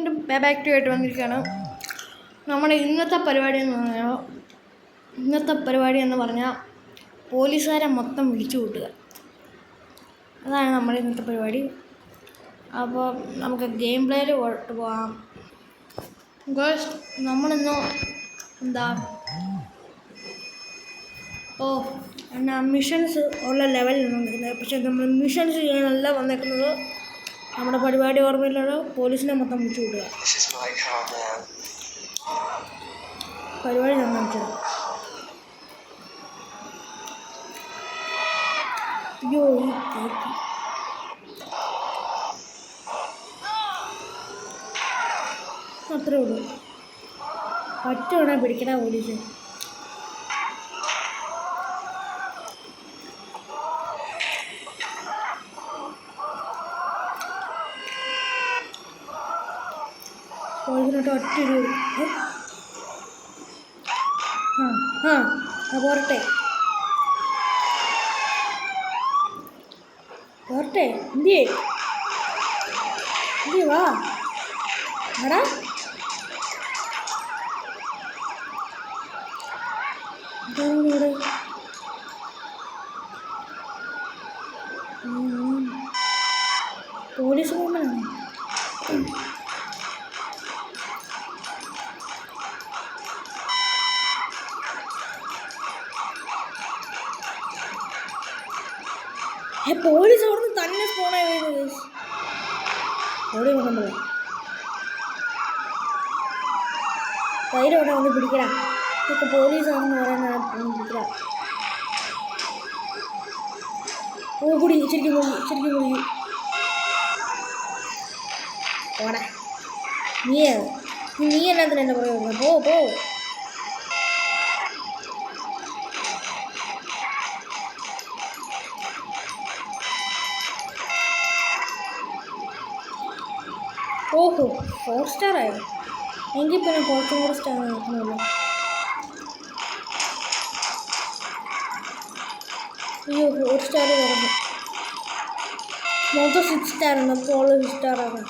വീണ്ടും back to ആയിട്ട് വന്നിരിക്കുകയാണ്. നമ്മുടെ ഇന്നത്തെ പരിപാടി എന്ന് പറഞ്ഞാൽ പോലീസുകാരെ മൊത്തം വിളിച്ചു കൂട്ടുക. അതാണ് നമ്മുടെ ഇന്നത്തെ പരിപാടി. അപ്പോൾ നമുക്ക് ഗെയിം പ്ലേയിൽ പോകാം. ഗേൾസ്, നമ്മളിന്ന് മിഷൻസ് ഉള്ള ലെവലിൽ വന്നിരിക്കുന്നത്. പക്ഷേ നമ്മൾ മിഷൻസ് ചെയ്യാനല്ല വന്നേക്കുന്നത്. നമ്മുടെ പരിപാടി ഓർമ്മയിലുള്ള പോലീസിനെ മൊത്തം വിളിച്ചു കൂട്ടുക. പരിപാടി ഞാൻ കാണിച്ചത്. അയ്യോ, ഈ കേക്ക് അത്രേ ഉള്ളൂ. പറ്റുവാണെ പിടിക്കണ പോലീസ്. പോലീസിനോട്ട് ഒറ്റൊരു പോരട്ടെ എന്തിയേ വാ എടാ. ഇവിടെ പോലീസ് പോകുമ്പോഴാണ് പോലീസ് അവിടുന്ന് തന്നെ സ്പോണായി ഓടി കൊണ്ടോ കയ്യിലോടെ ഒന്ന് പിടിക്കടാ. ഇതൊക്കെ പോലീസാണെന്ന് പറയാൻ പിടിക്കടാ. കൂടി ശരിക്കും കൂടി ഓടാ. നീ എന്നാത്തിന് എന്നെ പറയുന്നത്? പോ ഓഹോ, 4 സ്റ്റാർ ആയോ? എങ്കിൽ പിന്നെ കുറച്ചും കൂടെ സ്റ്റാർ നോക്കണമല്ലോ. അയ്യോ, 4 സ്റ്റാർ കുറഞ്ഞു. മൊത്തം 6 സ്റ്റാർ ഉണ്ട്. അപ്പോൾ 6 സ്റ്റാർ ആകാം.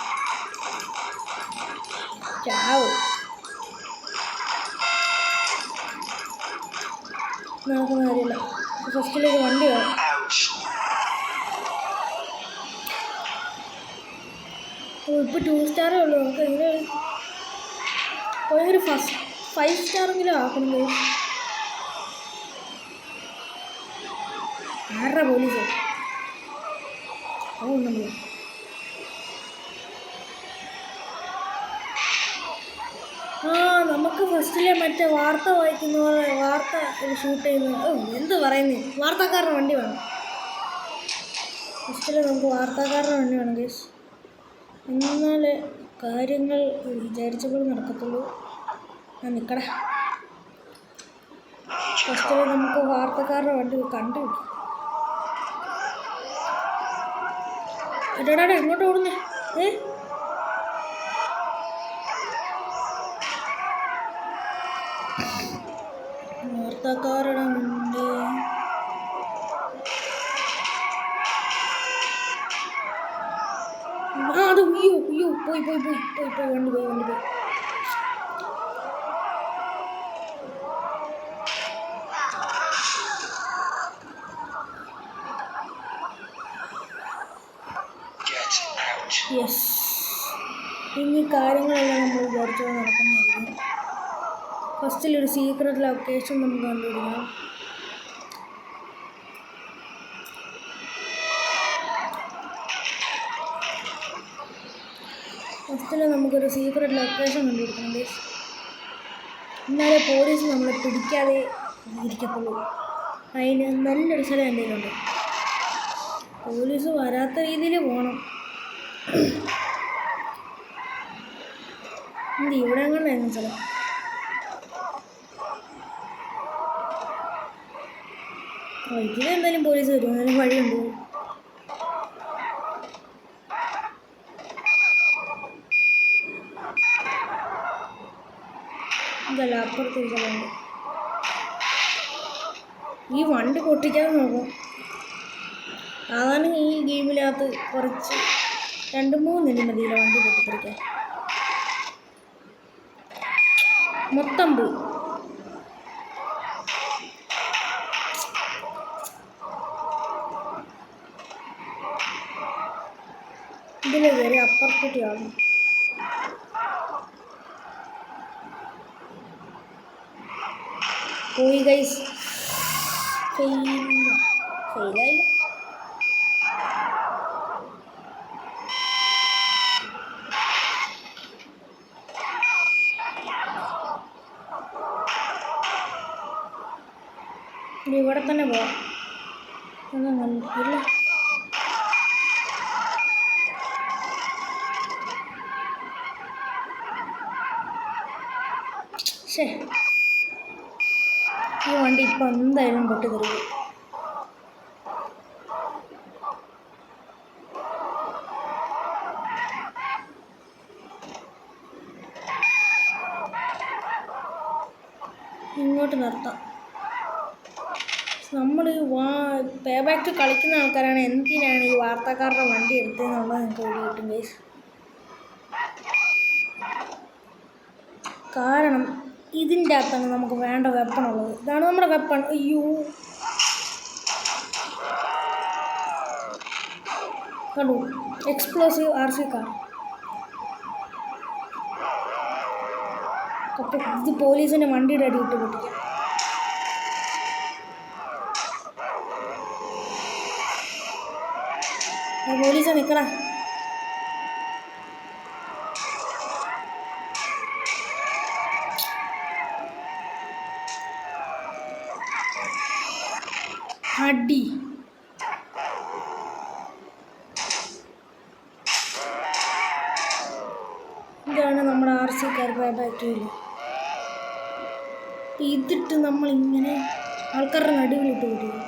ചാവ് നടക്കുന്ന കാര്യമില്ല. ഫസ്റ്റിലേക്ക് വണ്ടി വേണം. ഇപ്പോൾ 2 സ്റ്റാറേ ഉള്ളൂ. നമുക്ക് എങ്ങനെ ഒരു 5 സ്റ്റാറെങ്കിലും ആക്കണം. ആരുടെ പോലീസ് നമ്മൾ നമുക്ക് ഫസ്റ്റിലെ മറ്റേ വാർത്ത വായിക്കുന്ന പോലെ വാർത്ത ഷൂട്ട് ചെയ്യുന്ന എന്ത് പറയുന്നേ, വാർത്താക്കാരുടെ വണ്ടി വേണം. ഫസ്റ്റിലെ നമുക്ക് വാർത്താക്കാരുടെ വണ്ടി വേണം ഗൈസ്. എന്നാലേ കാര്യങ്ങൾ വിചാരിച്ചപ്പോൾ നടക്കത്തുള്ളൂ. ഞാൻ നിൽക്കട. ഫസ്റ്റിലെ നമുക്ക് വാർത്തക്കാരുടെ വണ്ടി കണ്ടുപിടിക്കും. എടാടാ, എങ്ങോട്ട് ഓടുന്നേ? വാർത്തക്കാരുടെ വണ്ടി അത് പോയി വണ്ടി പോയി. യെസ്, ഇനി കാര്യങ്ങളെല്ലാം നമ്മൾ വിചാരിച്ചത് നടക്കുന്നതായിരിക്കും. ഫസ്റ്റിലൊരു സീക്രട്ട് ലൊക്കേഷൻ നമുക്ക് കണ്ടുപിടിക്കണം. ഫസ്റ്റിൽ നമുക്കൊരു സീക്രട്ട് ലൊക്കേഷൻ കണ്ടുപിടിക്കണം. എന്നാലേ പോലീസ് നമ്മളെ പിടിക്കാതെ ഇരിക്കത്തുള്ളൂ. അതിന് നല്ലൊരു സ്ഥലം എന്തെങ്കിലുമുണ്ട്. പോലീസ് വരാത്ത രീതിയിൽ പോകണം. ഇവിടെ എങ്ങനെയായിരുന്നു സ്ഥലം? ഇതിലെന്തായാലും പോലീസ് വരും. എന്നാലും വഴിയുണ്ട്. ഇതല്ല, അപ്പുറത്തൊരു സ്ഥലമുണ്ട്. ഈ വണ്ടി പൊട്ടിക്കാൻ നോക്കും. സാധാരണ ഈ ഗെയിമിനകത്ത് കുറച്ച് 2-3 നില മതിയില്ല വണ്ടി പൊട്ടിത്തെറിക്കാൻ. മൊത്തം പോയി. ഇതിൽ കയറി അപ്പുറത്തേക്കാണ്. പോയി ഗൈസ്. ഫെയിലായി. ഇവിടെ തന്നെ പോവാം. ഇല്ല, ശേ, ഈ വണ്ടി ഇപ്പം എന്തായാലും പൊട്ടി തരും. ഇങ്ങോട്ട് നിർത്താം. നമ്മൾ പേ ബാക്ക് കളിക്കുന്ന ആൾക്കാരാണ്. എന്തിനാണ് ഈ വാർത്തക്കാരുടെ വണ്ടി എടുത്തതെന്നുള്ളത് എനിക്ക് ഒരു കിട്ടും ഗൈസ്. കാരണം ഇതിൻ്റെ അകത്താണ് നമുക്ക് വേണ്ട വെപ്പണുള്ളത്. ഇതാണ് നമ്മുടെ വെപ്പൺ. അയ്യോ, കണ്ടു, എക്സ്പ്ലോസീവ് RC കാർ. അപ്പോൾ ഇത് പോലീസിൻ്റെ വണ്ടിയുടെ അടി ഇട്ട് പൊട്ടിക്കാം. പോലീസാ നിൽക്കണ. അടി. ഇതാണ് നമ്മുടെ RC കാർ ബാറ്ററിയിൽ. ഇതിട്ട് നമ്മളിങ്ങനെ ആൾക്കാരുടെ നടുവിലിട്ട് കൊടുക്കും.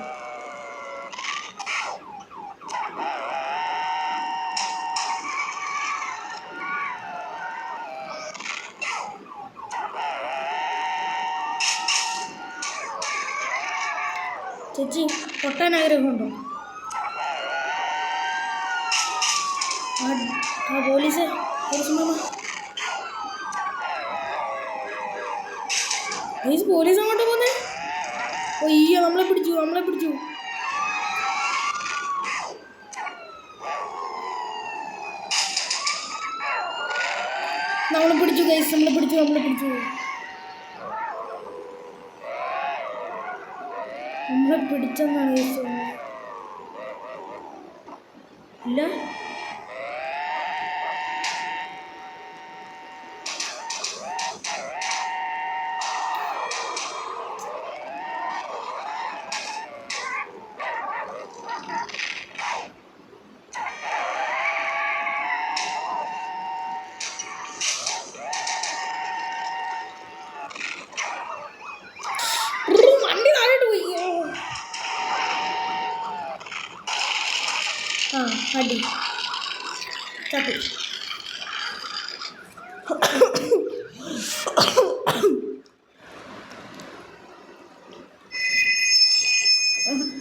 ചേച്ചി പൊട്ടാൻ ആഗ്രഹമുണ്ടോ? പോലീസ് മാമ, പോലീസ് അങ്ങോട്ട് പോന്നേ. അയ്യോ, നമ്മളെ പിടിച്ചു. നമ്മളെ പിടിച്ചു ഗൈസ്. നമ്മളെ പിടിച്ചു. നമ്മളെ പിടിച്ചെന്നാണ് ഗൈസ്. ഇല്ല, വണ്ടി താഴോട്ട് പോയി. അടി ചട്ടി.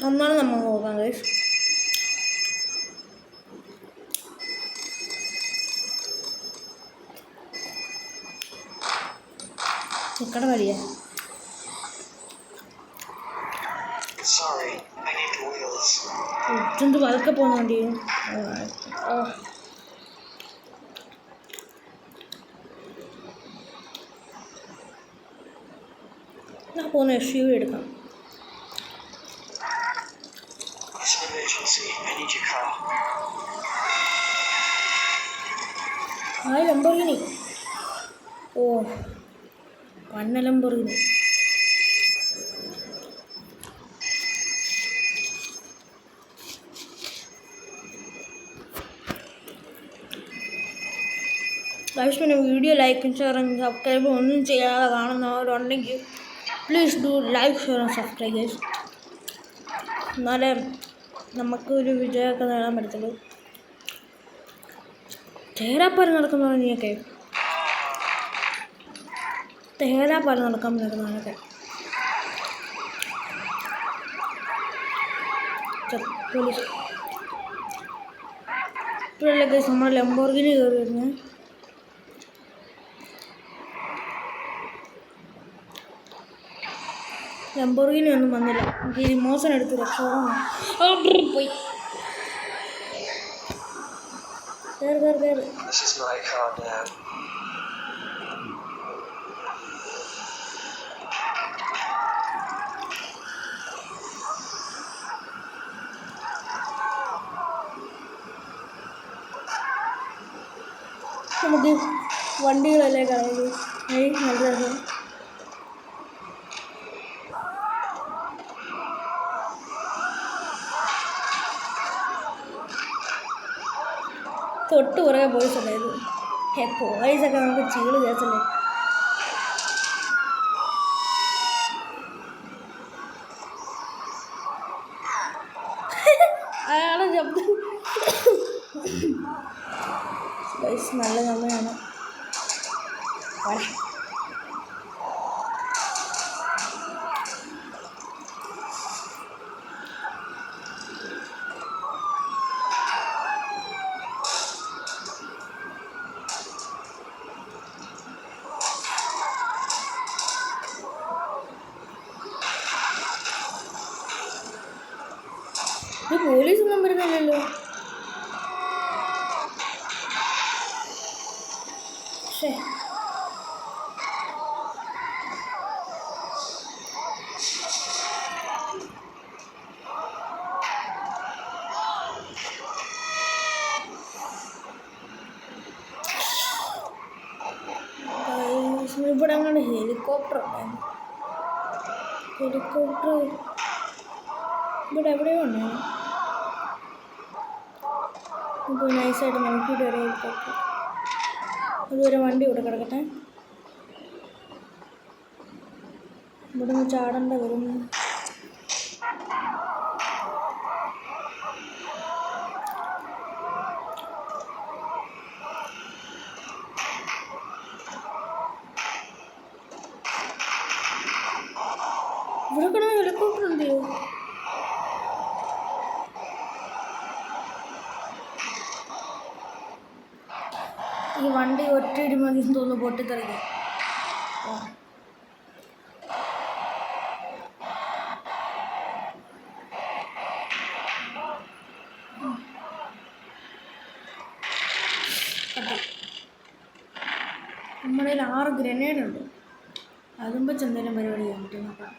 ഒന്നാണ് നമ്മൾ നോക്കാം ഗൈസ്. നിക്കട വഴിയാ. ഇതെന്ത് പതുക്കെ പോകുന്ന വണ്ടി. ഞാൻ പോകുന്ന SUV എടുക്കാം. ലംബോർഗിനി. ഓ, പന്ന ലംബോർഗിനി. ഗൈസ്, പിന്നെ വീഡിയോ ലൈക്കും ഷെയറും സബ്സ്ക്രൈബും ഒന്നും ചെയ്യാതെ കാണുന്നവരുണ്ടെങ്കിൽ please do like, share and subscribe guys. എന്നാലേ നമുക്കൊരു വിജയമൊക്കെ നേടാൻ പറ്റത്തുള്ളൂ. തേരാപ്പാരം നടക്കുന്നതാണ് നീയൊക്കെ. തേരാപ്പാരം നടക്കാൻ നടക്കുന്നതാണൊക്കെ. പോലീസ് ഇപ്പോഴല്ലേ ഗൈസ് നമ്മൾ ലംബോർഗിനി കയറി വരുന്നത്. ലംബോർഗിനി ഒന്നും വന്നില്ല. എനിക്ക് ഈ മോശം എടുത്ത് രക്ഷപ്പെടണം. പോയി കയറി. നമുക്ക് വണ്ടികളല്ലേ കളയുള്ളൂ. നല്ല രസം. തൊട്ട് പുറകെ പോലീസ് ഉണ്ടായത്. പോലീസൊക്കെ നമുക്ക് ചീള് കേസല്ലേ. അയാളെ ശബ്ദം നല്ല നല്ലതാണ്. ഈ പോലീസൊന്നും വരുന്നില്ലല്ലോ. പക്ഷേ ഇവിടെ അങ്ങനെ ഹെലികോപ്റ്റർ ഉണ്ടായിരുന്നു. ഹെലികോപ്റ്റർ ഇവിടെ എവിടെയോ ഉണ്ടായിരുന്നു. ഇപ്പോൾ നൈസായിട്ട് നോക്കിയിട്ട് ഒരു ഹെലികോപ്റ്റർ. അതുവരെ വണ്ടി ഇവിടെ കിടക്കട്ടെ. ഇവിടെ നിന്ന് ചാടേണ്ട വരും. ഇവിടെ കിടന്ന് ഹെലികോപ്റ്റർ ഉണ്ട്. ഈ വണ്ടി ഒറ്റയിടി മതി തോന്നുന്നു പൊട്ടിത്തെറിക്കാൻ. നമ്മുടെ കയ്യിൽ 6 ഗ്രനേഡ് ഉണ്ട്. അതും വെച്ച് എന്തെങ്കിലും പരിപാടി ചെയ്യാൻ പറ്റും നോക്കാം.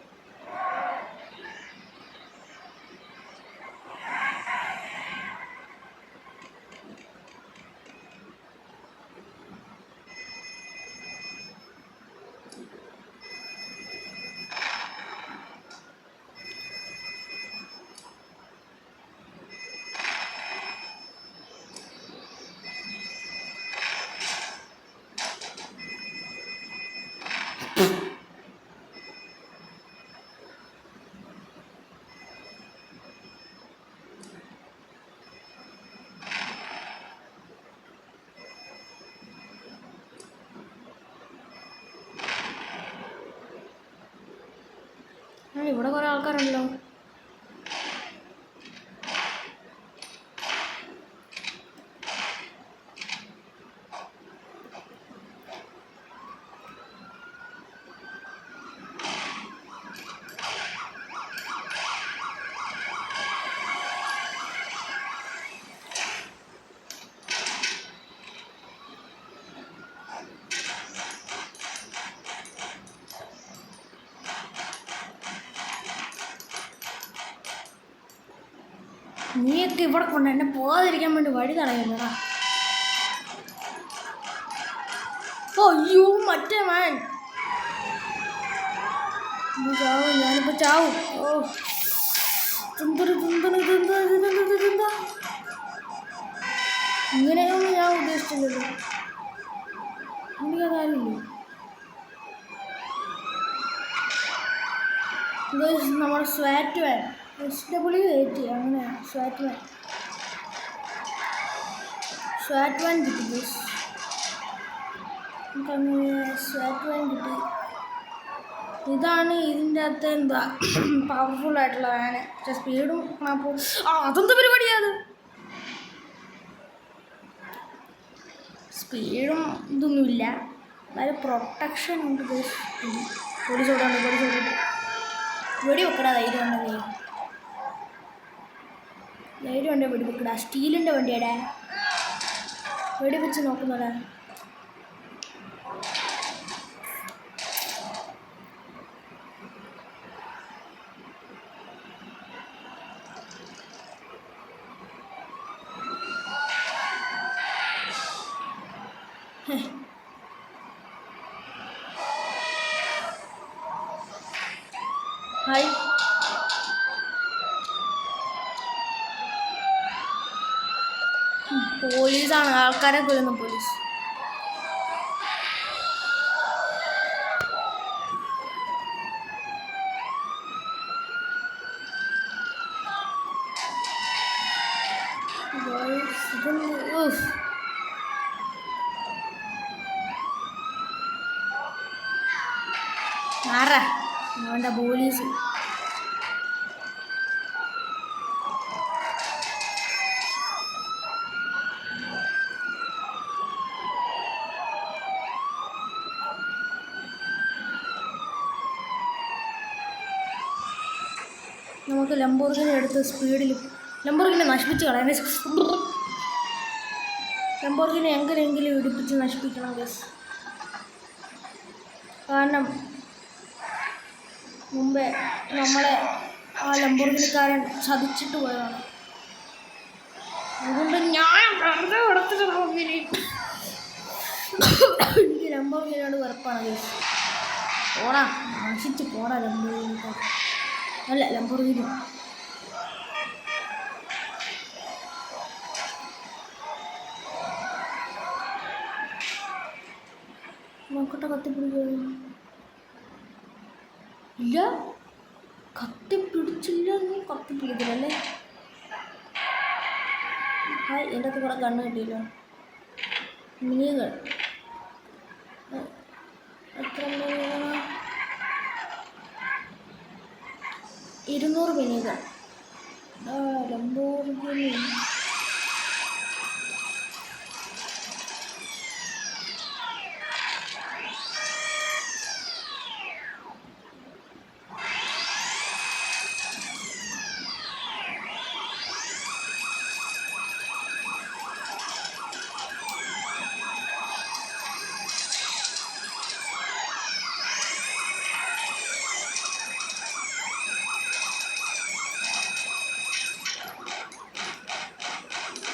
ഇവിടെ കുറേ ആൾക്കാരുണ്ടല്ലോ. നീയൊക്കെ ഇവിടെ കൊണ്ട് എന്നെ പോകാതിരിക്കാൻ വേണ്ടി വഴി തടയുന്നതാ. അയ്യോ മറ്റേ മാൻ ചാവും. ഞാനിപ്പോൾ ചാവും. ഓ ഇങ്ങനെയൊന്നും ഞാൻ ഉദ്ദേശിച്ചില്ലല്ലോ. എനിക്കതാരില്ലേ. നമ്മുടെ സ്വാറ്റ് വാൻ SW80 അങ്ങനെ സ്വാറ്റ് വാൻ കിട്ടി. നമുക്കങ്ങനെ സ്വാറ്റ് വാൻ കിട്ടി. ഇതാണ് ഇതിൻ്റെ അകത്ത് എന്താ പവർഫുള്ളായിട്ടുള്ള വാന്. പക്ഷെ സ്പീഡും അതെന്താ പരിപാടിയാണ്. സ്പീഡും ഇതൊന്നുമില്ല, അതായത് പ്രൊട്ടക്ഷൻ ഉണ്ട്. പോലീസ് ഓടാണ്ട്. വെടി വെക്കടാ, ധൈര്യം ഉണ്ടെങ്കിൽ വെടി വെക്കടാ. സ്റ്റീലിൻ്റെ വണ്ടിയാടാ, വെടി വെച്ച് നോക്കുന്നടാ. ഹായ്, പോലീസാണ്, ആൾക്കാരെ കൊല്ലുന്ന പോലീസ്. ആരാ അവൻ്റെ പോലീസ്? നമുക്ക് ലംബോർഗിനി എടുത്ത് സ്പീഡിൽ ലംബോർഗിനി നശിപ്പിച്ച് കളയാൻ. ലംബോർഗിനി എങ്ങനെയെങ്കിലും ഇടിപ്പിച്ച് നശിപ്പിക്കണം ഗസ്. കാരണം മുമ്പേ നമ്മളെ ആ ലംബോർഗിനിക്കാരൻ ചതിച്ചിട്ട് പോയതാണ്. അതുകൊണ്ട് ഞാൻ വെറുതെ കൊടുത്തിട്ട് എനിക്ക് ലംബോർഗിനിയോട് വെറുപ്പാണ് ഗസ്. പോടാ, നശിച്ച് പോടാ ലംബോർഗിനിക്കാരൻ. അല്ല, ലംബോർഗിനി. നോക്കട്ടെ, കത്തിപ്പിടിക്കുക. ഇല്ല, കത്തിപ്പിടിച്ചില്ല. നീ കത്തിപ്പിടിക്കില്ലല്ലേ? ഹായ്, എൻ്റെ ഒക്കെ കൂടെ കണ്ണ് കിട്ടിയല്ലോ. മിനികൾ എത്ര മിനികളാണ്? 200 മിനികൾ. ലംബോർഗിനി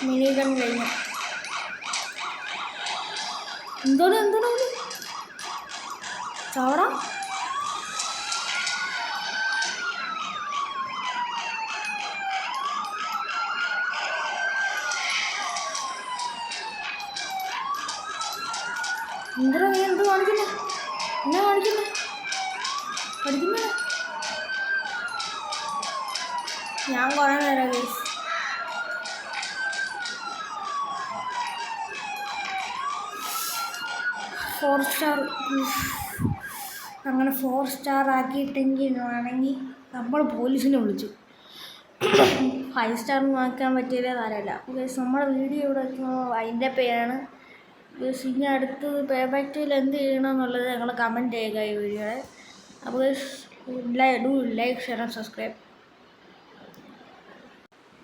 മിനിഗൺ കഴിഞ്ഞു. എന്തോടെ ചവട എന്തോ നീ എന്ത് കാണിക്കുന്നേ? എന്നാ കാണിക്കുന്നേ? പഠിക്കുന്നേ? ഞാൻ കുറേ നേരം ഗൈസ്. അങ്ങനെ 4 സ്റ്റാർ ആക്കിയിട്ടെങ്കിൽ ആണെങ്കിൽ നമ്മൾ പോലീസിനെ വിളിച്ചു. 5 സ്റ്റാറിന് ആക്കാൻ പറ്റിയില്ലേ തരല്ല. ബിക്കോസ് നമ്മുടെ വീഡിയോ ഇവിടെ അതിൻ്റെ പേരാണ്. ബിക്കോസ് ഇനി അടുത്ത് പേ ബാക്കിൽ എന്ത് ചെയ്യണം എന്നുള്ളത് ഞങ്ങൾ കമൻറ്റ് ചെയ്യുക ഈ വീഡിയോയുടെ. അപ്പോൾ do like, share and subscribe.